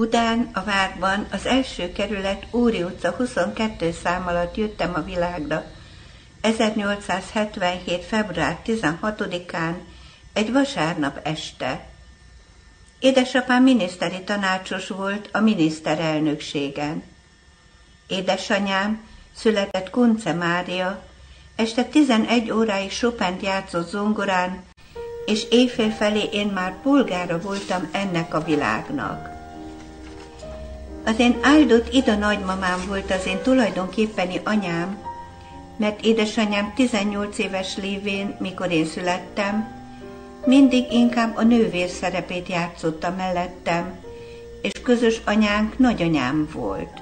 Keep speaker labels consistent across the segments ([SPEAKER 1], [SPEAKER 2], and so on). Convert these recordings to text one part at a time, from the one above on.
[SPEAKER 1] Budán, a Várban, az első kerület Óri utca 22 szám alatt jöttem a világra 1877. február 16-án, egy vasárnap este. Édesapám miniszteri tanácsos volt a miniszterelnökségen. Édesanyám, született Kunce Mária, este 11 óráig Chopint játszott zongorán, és éjfél felé én már polgára voltam ennek a világnak. Az én áldott Ida nagymamám volt az én tulajdonképpeni anyám, mert édesanyám 18 éves lévén, mikor én születtem, mindig inkább a nővér szerepét játszotta mellettem, és közös anyánk nagyanyám volt.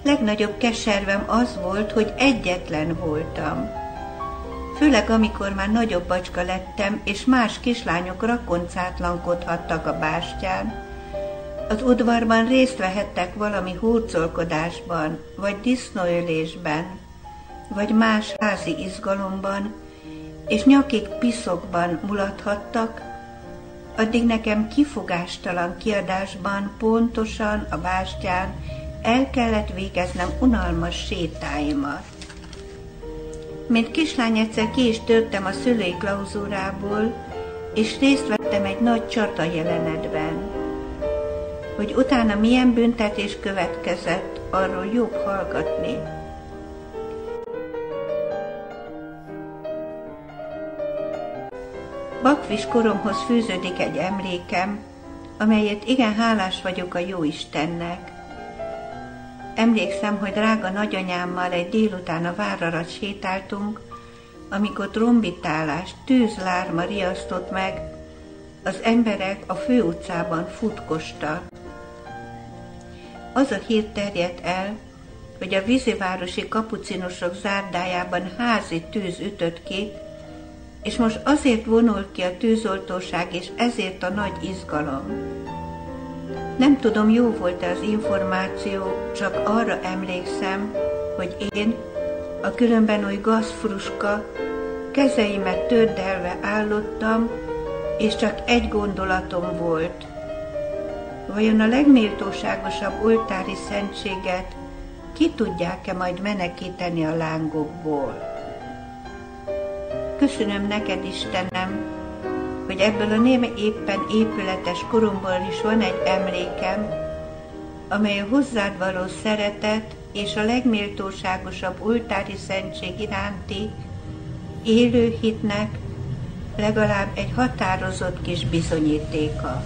[SPEAKER 1] Legnagyobb keservem az volt, hogy egyetlen voltam. Főleg amikor már nagyobb bacska lettem, és más kislányok rakoncátlankodhattak a bástyán, az udvarban részt vehettek valami hurcolkodásban, vagy disznóölésben, vagy más házi izgalomban, és nyakig piszokban mulathattak, addig nekem kifogástalan kiadásban pontosan a bástyán el kellett végeznem unalmas sétáimat. Mint kislány egyszer ki is törtem a szülői klauzúrából, és részt vettem egy nagy csata jelenetben. Hogy utána milyen büntetés következett, arról jobb hallgatni. Bakvis koromhoz fűződik egy emlékem, amelyet igen hálás vagyok a Jóistennek. Emlékszem, hogy drága nagyanyámmal egy délután a várra sétáltunk, amikor trombitálás, tűzlárma riasztott meg, az emberek a főutcában futkostak. Az a hír terjedt el, hogy a vízivárosi kapucinusok zárdájában házi tűz ütött ki, és most azért vonult ki a tűzoltóság, és ezért a nagy izgalom. Nem tudom, jó volt-e az információ, csak arra emlékszem, hogy én, a különben oly gazfruska, kezeimet tördelve állottam, és csak egy gondolatom volt. Vajon a legméltóságosabb oltári szentséget ki tudják-e majd menekíteni a lángokból? Köszönöm neked, Istenem, hogy ebből a nem éppen épületes koromból is van egy emlékem, amely a hozzád való szeretet és a legméltóságosabb oltári szentség iránti élő hitnek legalább egy határozott kis bizonyítéka.